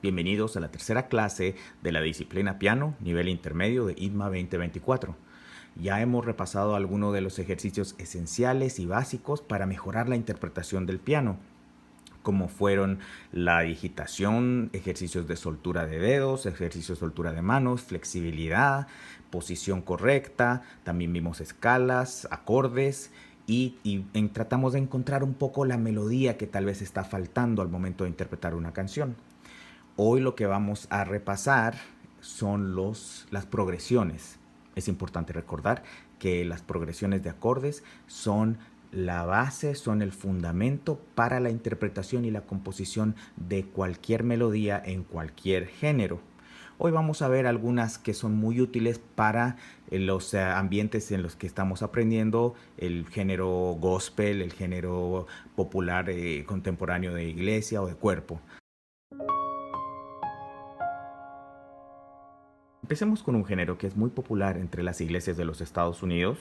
Bienvenidos a la tercera clase de la disciplina piano, nivel intermedio de ITMA 2024. Ya hemos repasado algunos de los ejercicios esenciales y básicos para mejorar la interpretación del piano, como fueron la digitación, ejercicios de soltura de dedos, ejercicios de soltura de manos, flexibilidad, posición correcta, también vimos escalas, acordes y tratamos de encontrar un poco la melodía que tal vez está faltando al momento de interpretar una canción. Hoy lo que vamos a repasar son las progresiones. Es importante recordar que las progresiones de acordes son la base, son el fundamento para la interpretación y la composición de cualquier melodía en cualquier género. Hoy vamos a ver algunas que son muy útiles para los ambientes en los que estamos aprendiendo el género gospel, el género popular contemporáneo de iglesia o de cuerpo. Empecemos con un género que es muy popular entre las iglesias de los Estados Unidos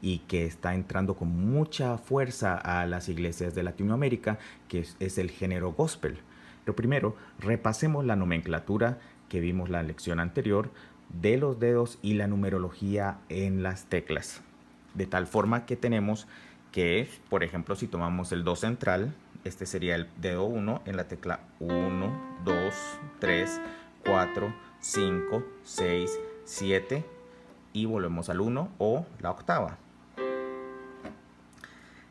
y que está entrando con mucha fuerza a las iglesias de Latinoamérica, que es el género gospel. Pero primero, repasemos la nomenclatura que vimos en la lección anterior de los dedos y la numerología en las teclas. De tal forma que tenemos que, por ejemplo, si tomamos el do central, este sería el dedo 1 en la tecla 1, 2, 3, 4, 5, 6, 7 y volvemos al 1 o la octava.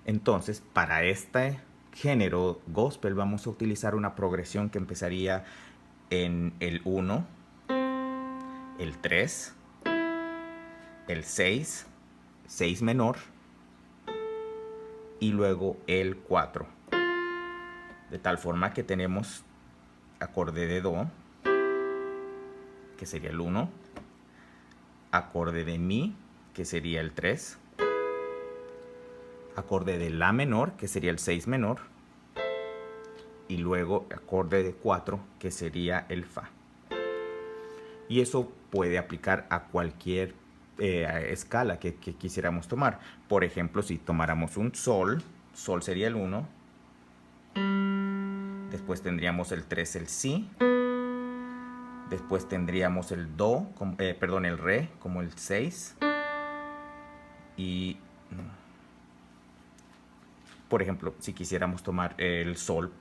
Entonces, para este género gospel vamos a utilizar una progresión que empezaría en el 1, el 3, el 6, 6 menor y luego el 4. De tal forma que tenemos acorde de do, que sería el 1, acorde de mi, que sería el 3, acorde de la menor, que sería el 6 menor, y luego acorde de 4, que sería el fa. Y eso puede aplicar a cualquier escala que quisiéramos tomar. Por ejemplo, si tomáramos un sol, sol sería el 1, después tendríamos el 3, el si, después tendríamos el do, el re como el 6 y por ejemplo, si quisiéramos tomar el sol,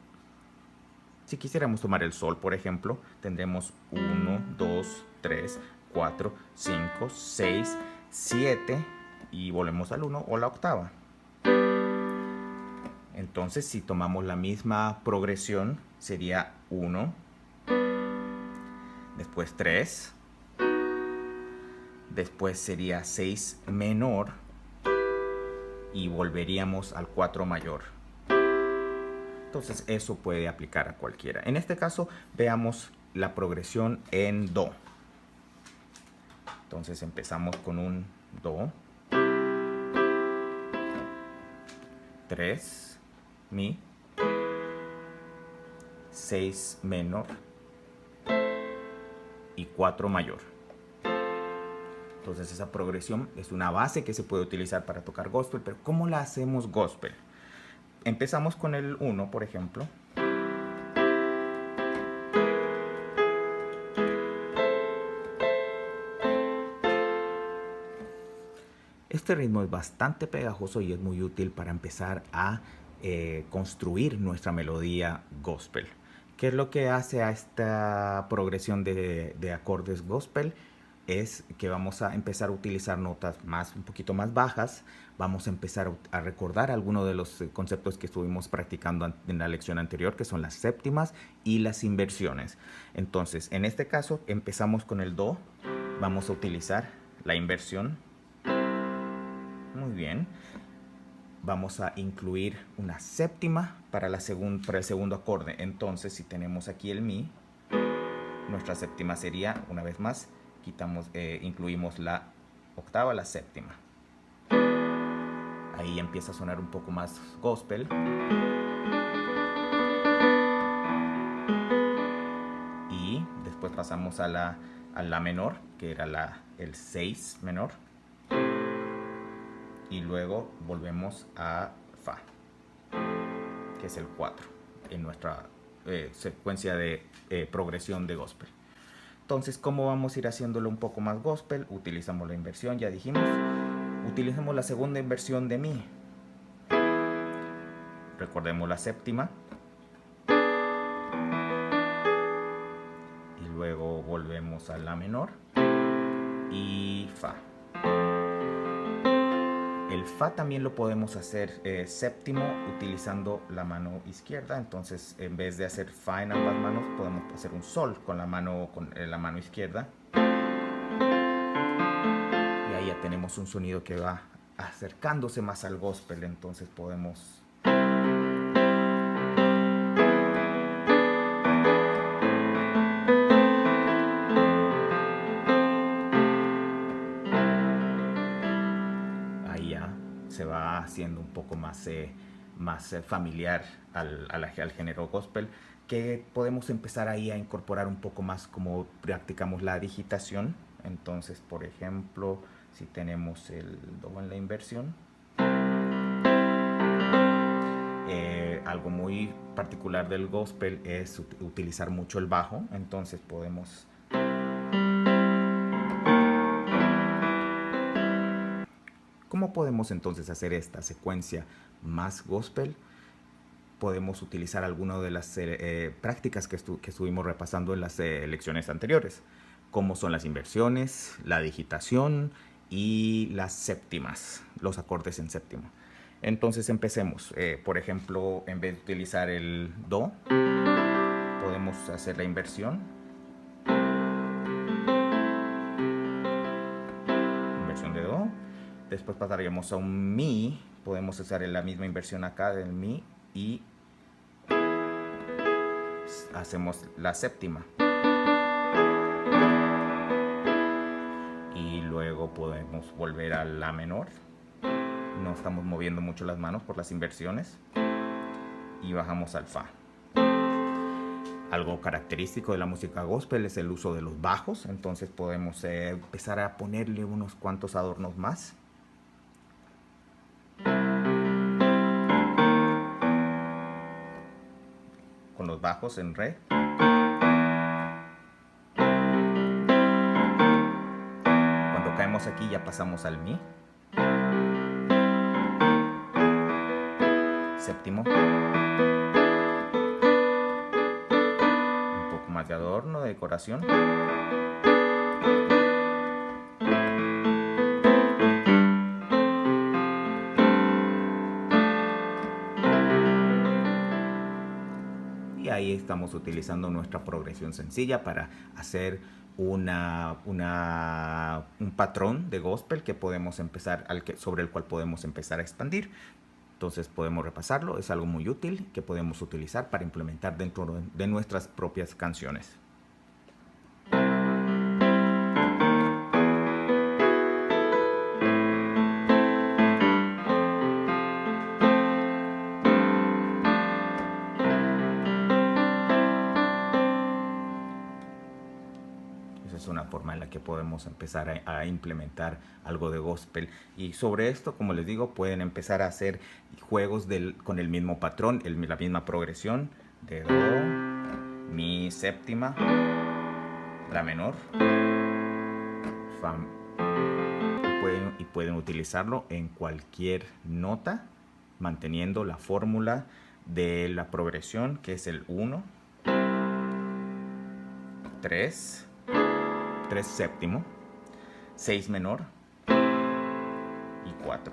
por ejemplo, tendremos 1, 2, 3, 4, 5, 6, 7 y volvemos al 1 o la octava. Entonces, si tomamos la misma progresión, sería 1, después 3, después sería 6 menor y volveríamos al 4 mayor. Entonces eso puede aplicar a cualquiera. En este caso veamos la progresión en do. Entonces empezamos con un do, 3, mi, 6 menor y 4 mayor. Entonces esa progresión es una base que se puede utilizar para tocar gospel, pero ¿cómo la hacemos gospel? Empezamos con el 1, por ejemplo. Este ritmo es bastante pegajoso y es muy útil para empezar a construir nuestra melodía gospel. ¿Qué es lo que hace a esta progresión de acordes gospel? Es que vamos a empezar a utilizar notas un poquito más bajas, vamos a empezar a recordar algunos de los conceptos que estuvimos practicando en la lección anterior, que son las séptimas y las inversiones. Entonces, en este caso, empezamos con el do, vamos a utilizar la inversión. Muy bien. Vamos a incluir una séptima para el segundo acorde. Entonces, si tenemos aquí el mi, nuestra séptima sería, una vez más, incluimos la octava, la séptima. Ahí empieza a sonar un poco más gospel. Y después pasamos a la menor, que era el 6 menor. Y luego volvemos a fa, que es el 4 en nuestra secuencia de progresión de gospel. Entonces, ¿cómo vamos a ir haciéndolo un poco más gospel? Utilizamos la inversión, ya dijimos. Utilizamos la segunda inversión de mi. Recordemos la séptima. Y luego volvemos a la menor. Y fa. El fa también lo podemos hacer séptimo utilizando la mano izquierda. Entonces, en vez de hacer fa en ambas manos, podemos hacer un sol con la mano izquierda. Y ahí ya tenemos un sonido que va acercándose más al gospel. Entonces podemos... se va haciendo un poco más familiar al género gospel, que podemos empezar ahí a incorporar un poco más como practicamos la digitación. Entonces, por ejemplo, si tenemos el do en la inversión, algo muy particular del gospel es utilizar mucho el bajo. Entonces podemos... ¿Cómo podemos entonces hacer esta secuencia más gospel? Podemos utilizar alguna de las prácticas que estuvimos repasando en las lecciones anteriores, como son las inversiones, la digitación y las séptimas, los acordes en séptimo. Entonces empecemos. Por ejemplo, en vez de utilizar el do, podemos hacer la inversión. Inversión de do. Después pasaríamos a un mi. Podemos hacer la misma inversión acá del mi y hacemos la séptima. Y luego podemos volver a la menor. No estamos moviendo mucho las manos por las inversiones. Y bajamos al fa. Algo característico de la música gospel es el uso de los bajos. Entonces podemos empezar a ponerle unos cuantos adornos más. Con los bajos en re. Cuando caemos aquí ya pasamos al mi. Séptimo. Un poco más de adorno, de decoración. Y ahí estamos utilizando nuestra progresión sencilla para hacer un patrón de gospel que podemos empezar, sobre el cual podemos empezar a expandir. Entonces podemos repasarlo, es algo muy útil que podemos utilizar para implementar dentro de nuestras propias canciones. Es una forma en la que podemos empezar a implementar algo de gospel. Y sobre esto, como les digo, pueden empezar a hacer juegos con el mismo patrón, la misma progresión de do, mi séptima, la menor, fa, y pueden utilizarlo en cualquier nota, manteniendo la fórmula de la progresión, que es el 1, 3 séptimo, 6 menor y 4.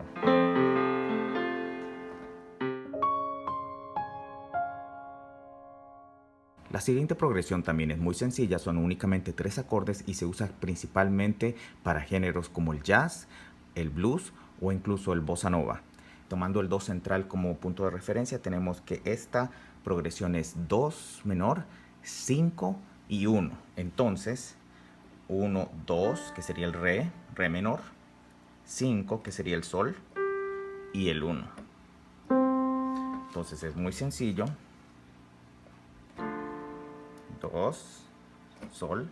La siguiente progresión también es muy sencilla, son únicamente 3 acordes y se usa principalmente para géneros como el jazz, el blues o incluso el bossa nova. Tomando el do central como punto de referencia, tenemos que esta progresión es 2 menor, 5 y 1. Entonces, 1, 2, que sería el re menor, 5, que sería el sol, y el 1. Entonces es muy sencillo. 2, sol,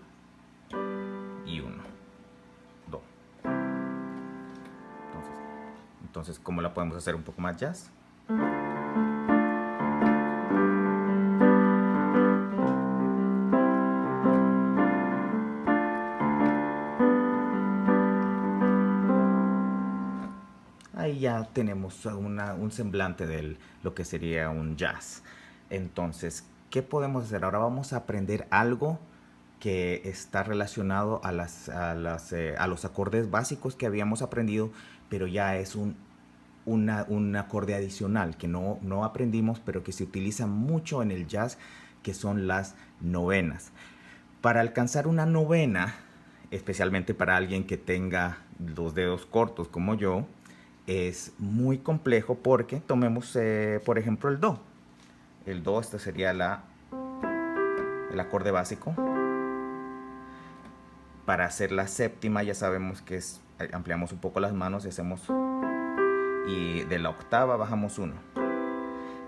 y 1, do. Entonces, ¿cómo la podemos hacer un poco más jazz? tenemos un semblante de lo que sería un jazz. Entonces, ¿qué podemos hacer? Ahora vamos a aprender algo que está relacionado a los acordes básicos que habíamos aprendido, pero ya es un acorde adicional que no aprendimos, pero que se utiliza mucho en el jazz, que son las novenas. Para alcanzar una novena, especialmente para alguien que tenga los dedos cortos como yo, es muy complejo porque tomemos, por ejemplo, el do. El do, este sería el acorde básico. Para hacer la séptima ya sabemos que ampliamos un poco las manos y hacemos, y de la octava bajamos uno.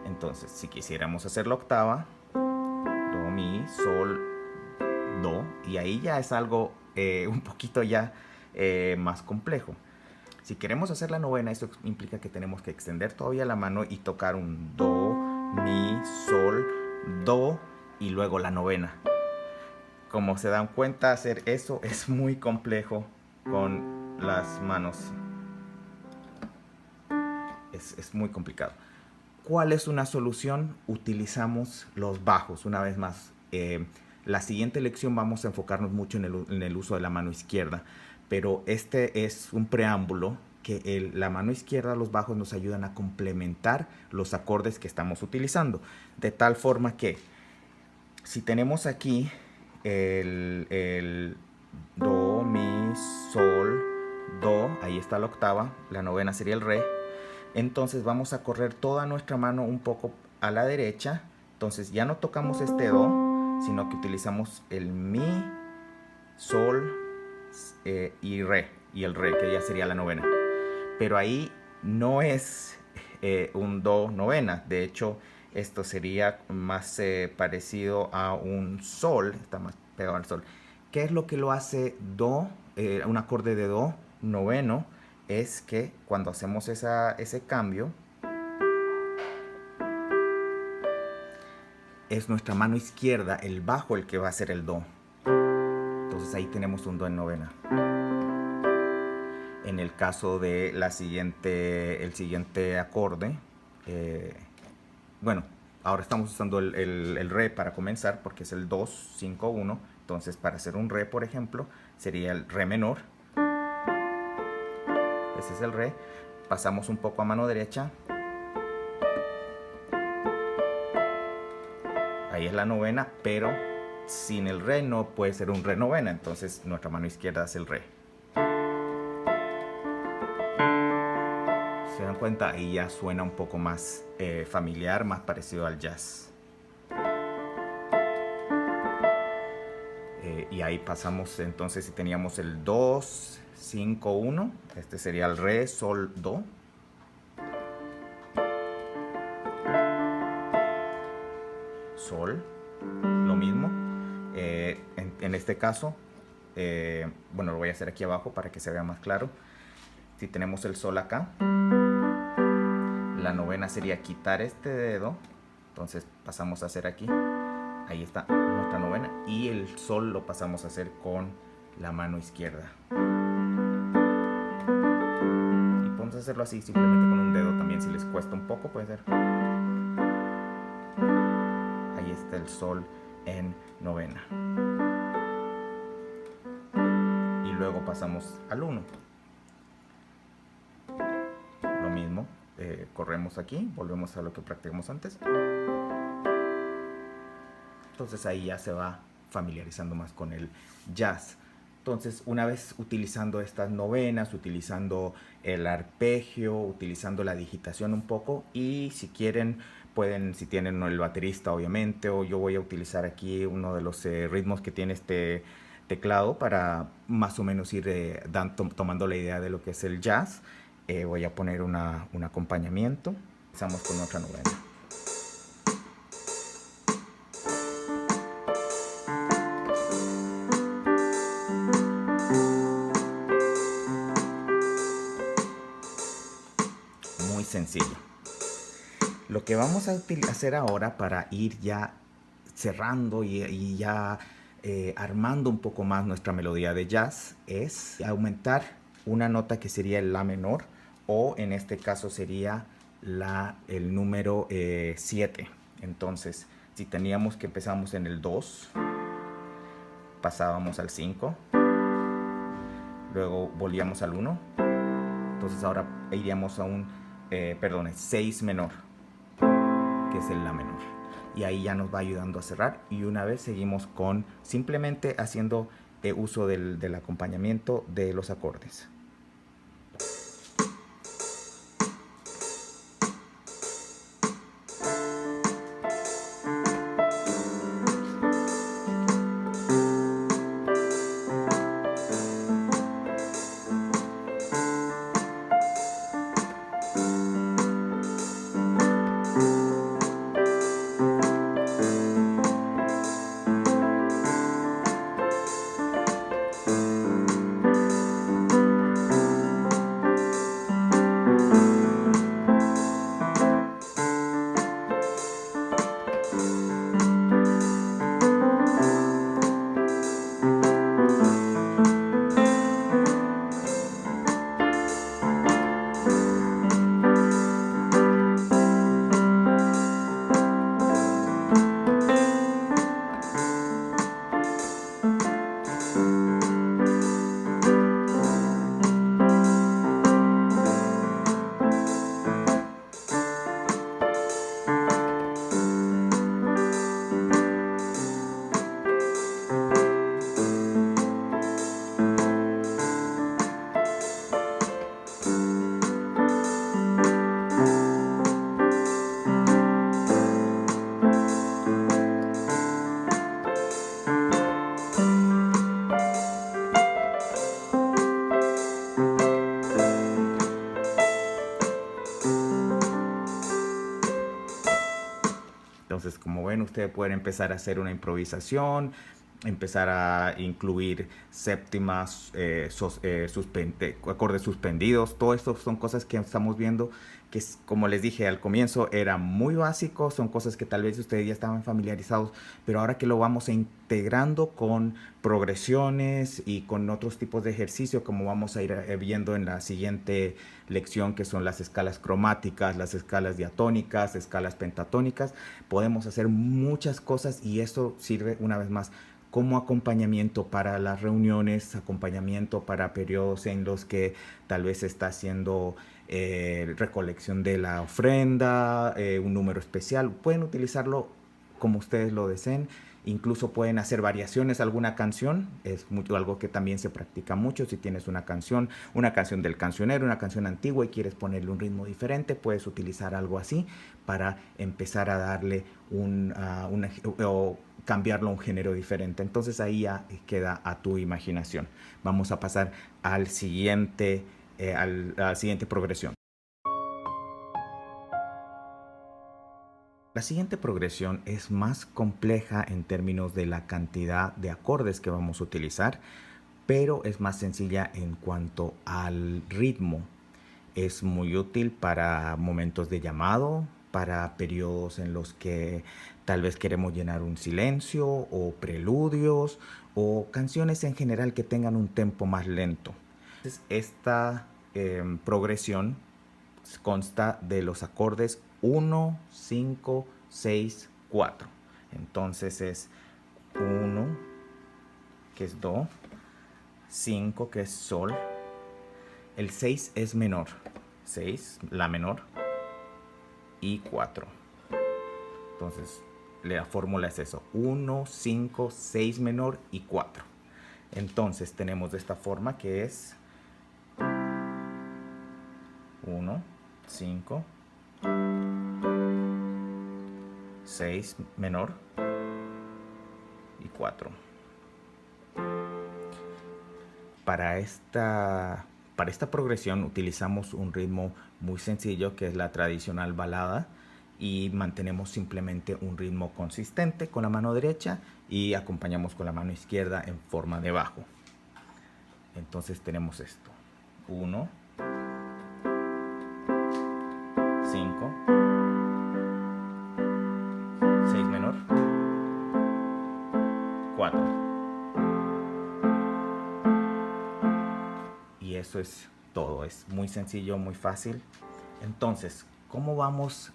Entonces, si quisiéramos hacer la octava, do, mi, sol, do, y ahí ya es algo un poquito ya más complejo. Si queremos hacer la novena, eso implica que tenemos que extender todavía la mano y tocar un do, mi, sol, do y luego la novena. Como se dan cuenta, hacer eso es muy complejo con las manos. Es muy complicado. ¿Cuál es una solución? Utilizamos los bajos. Una vez más, la siguiente lección vamos a enfocarnos mucho en el uso de la mano izquierda, pero este es un preámbulo que la mano izquierda, los bajos nos ayudan a complementar los acordes que estamos utilizando, de tal forma que si tenemos aquí el do, mi, sol, do, ahí está la octava, la novena sería el re. Entonces vamos a correr toda nuestra mano un poco a la derecha. Entonces ya no tocamos este do, sino que utilizamos el mi, sol y re, y el re, que ya sería la novena. Pero ahí no es un do novena. De hecho, esto sería más parecido a un sol, está más pegado al sol. ¿Qué es lo que lo hace do, un acorde de do noveno? Es que cuando hacemos ese cambio, es nuestra mano izquierda, el bajo, el que va a hacer el do. Entonces ahí tenemos un do en novena. En el caso de el siguiente acorde, bueno, ahora estamos usando el re para comenzar porque es el 2, 5, 1. Entonces para hacer un re, por ejemplo, sería el re menor. Ese es el re. Pasamos un poco a mano derecha. Ahí es la novena, pero sin el re no puede ser un re novena. Entonces nuestra mano izquierda es el re. ¿Se dan cuenta? Ahí ya suena un poco más familiar, más parecido al jazz. Y ahí pasamos, entonces, si teníamos el 2, 5, 1, este sería el re, sol, do. Sol, lo mismo. En este caso, bueno, lo voy a hacer aquí abajo para que se vea más claro. Si tenemos el sol acá, la novena sería quitar este dedo. Entonces pasamos a hacer aquí. Ahí está nuestra novena. Y el sol lo pasamos a hacer con la mano izquierda. Y podemos hacerlo así simplemente con un dedo también. Si les cuesta un poco, puede ser. Ahí está el sol en novena. Y luego pasamos al 1. Lo mismo. Corremos aquí. Volvemos a lo que practicamos antes. Entonces ahí ya se va familiarizando más con el jazz. Entonces, una vez utilizando estas novenas, utilizando el arpegio, utilizando la digitación un poco, y si quieren, pueden, si tienen el baterista obviamente, o yo voy a utilizar aquí uno de los ritmos que tiene este teclado para más o menos ir tomando la idea de lo que es el jazz. Voy a poner un acompañamiento. Empezamos con otra novena. Sencillo. Lo que vamos a hacer ahora para ir ya cerrando y ya armando un poco más nuestra melodía de jazz es aumentar una nota que sería el la menor o en este caso sería el número 7. Entonces, si teníamos que empezamos en el 2, pasábamos al 5, luego volvíamos al 1, entonces ahora iríamos a un, 6 menor, que es el La menor. Y ahí ya nos va ayudando a cerrar. Y una vez seguimos con simplemente haciendo uso del acompañamiento de los acordes. Entonces, como ven, ustedes pueden empezar a hacer una improvisación, empezar a incluir séptimas, acordes suspendidos. Todo esto son cosas que estamos viendo que, como les dije al comienzo, era muy básico. Son cosas que tal vez ustedes ya estaban familiarizados, pero ahora que lo vamos integrando con progresiones y con otros tipos de ejercicio, como vamos a ir viendo en la siguiente lección, que son las escalas cromáticas, las escalas diatónicas, escalas pentatónicas, podemos hacer muchas cosas y esto sirve una vez más como acompañamiento para las reuniones, acompañamiento para periodos en los que tal vez se está haciendo recolección de la ofrenda, un número especial. Pueden utilizarlo como ustedes lo deseen. Incluso pueden hacer variaciones a alguna canción. Es algo que también se practica mucho. Si tienes una canción del cancionero, una canción antigua y quieres ponerle un ritmo diferente, puedes utilizar algo así para empezar a darle o cambiarlo a un género diferente. Entonces ahí ya queda a tu imaginación. Vamos a pasar al siguiente, a la siguiente progresión. La siguiente progresión es más compleja en términos de la cantidad de acordes que vamos a utilizar, pero es más sencilla en cuanto al ritmo. Es muy útil para momentos de llamado, para periodos en los que tal vez queremos llenar un silencio, o preludios, o canciones en general que tengan un tempo más lento. Entonces, esta progresión consta de los acordes 1, 5, 6, 4. Entonces es 1, que es Do, 5, que es Sol, el 6 es menor, 6, La menor, y 4. Entonces la fórmula es eso, 1, 5, 6 menor y 4. Entonces tenemos de esta forma que es 1, 5, 6 menor y 4. Para esta progresión utilizamos un ritmo muy sencillo, que es la tradicional balada, y mantenemos simplemente un ritmo consistente con la mano derecha y acompañamos con la mano izquierda en forma de bajo. Entonces tenemos esto: 1, 5, 6 menor, 4. Y eso es todo. Es muy sencillo, muy fácil. Entonces, ¿cómo vamos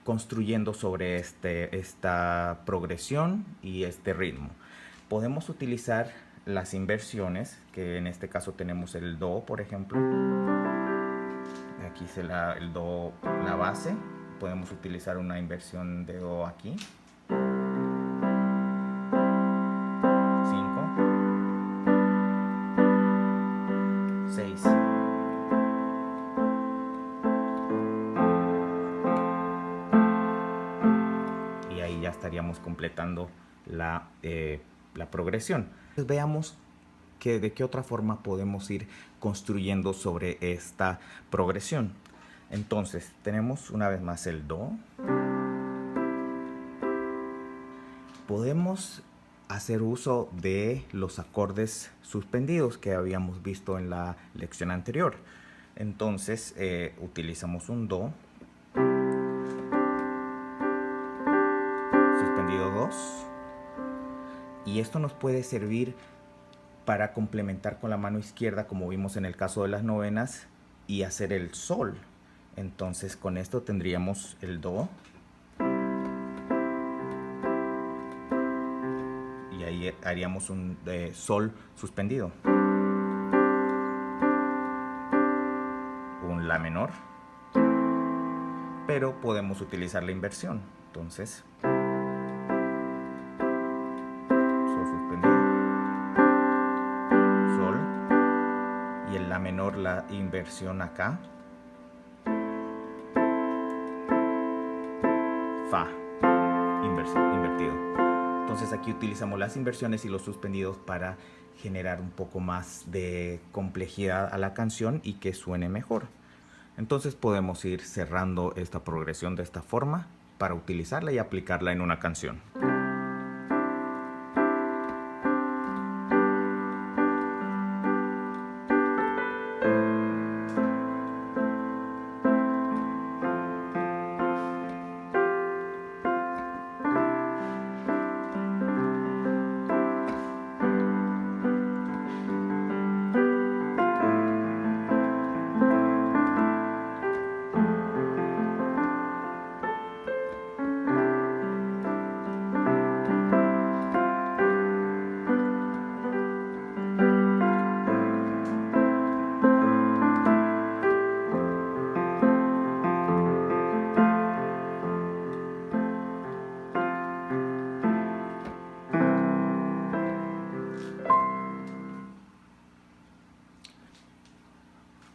construyendo sobre esta progresión y este ritmo? Podemos utilizar las inversiones, que en este caso tenemos el Do, por ejemplo. Aquí es el Do, la base. Podemos utilizar una inversión de Do aquí. 5, 6. Y ahí ya estaríamos completando la progresión. Entonces veamos de qué otra forma podemos ir construyendo sobre esta progresión. Entonces tenemos una vez más el Do. Podemos hacer uso de los acordes suspendidos que habíamos visto en la lección anterior. Entonces utilizamos un Do, suspendido 2, y esto nos puede servir para complementar con la mano izquierda, como vimos en el caso de las novenas, y hacer el Sol. Entonces con esto tendríamos el Do, y ahí haríamos un Sol suspendido, un La menor, pero podemos utilizar la inversión. Entonces Sol suspendido, Sol, y el La menor, la inversión acá, Fa invertido. Entonces aquí utilizamos las inversiones y los suspendidos para generar un poco más de complejidad a la canción y que suene mejor. Entonces podemos ir cerrando esta progresión de esta forma para utilizarla y aplicarla en una canción.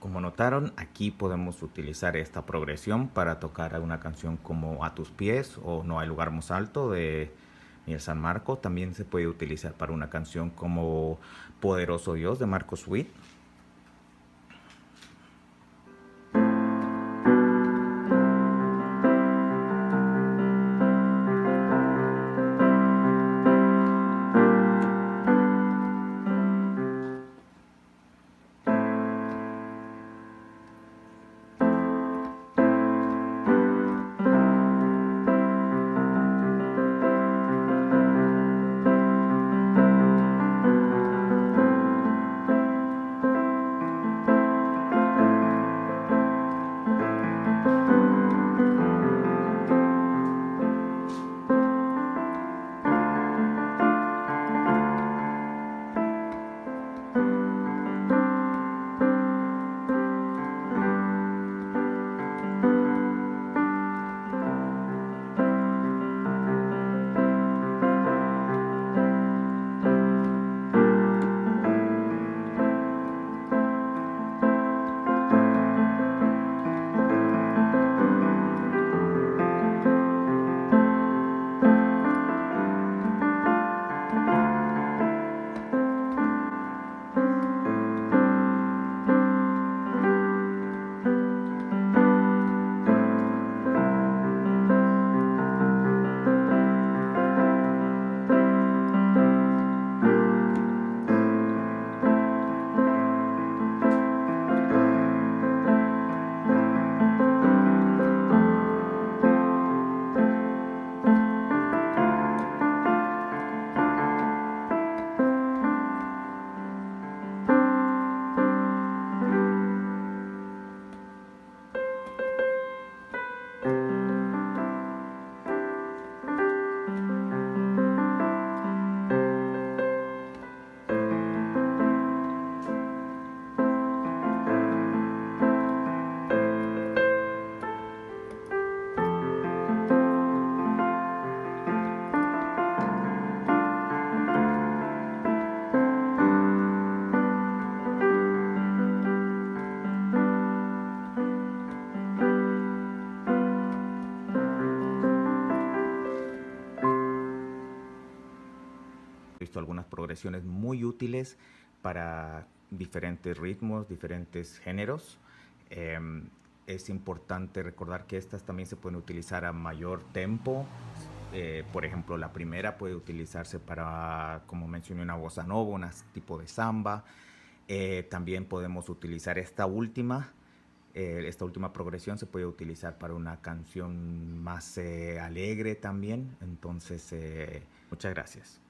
Como notaron, aquí podemos utilizar esta progresión para tocar una canción como A tus pies o No hay lugar más alto de Miguel San Marco. También se puede utilizar para una canción como Poderoso Dios de Marcos Witt. unas progresiones muy útiles para diferentes ritmos, diferentes géneros. Es importante recordar que estas también se pueden utilizar a mayor tempo. Por ejemplo, la primera puede utilizarse para, como mencioné, una bossa nova, un tipo de samba. También podemos utilizar esta última progresión se puede utilizar para una canción más alegre también. Entonces, muchas gracias.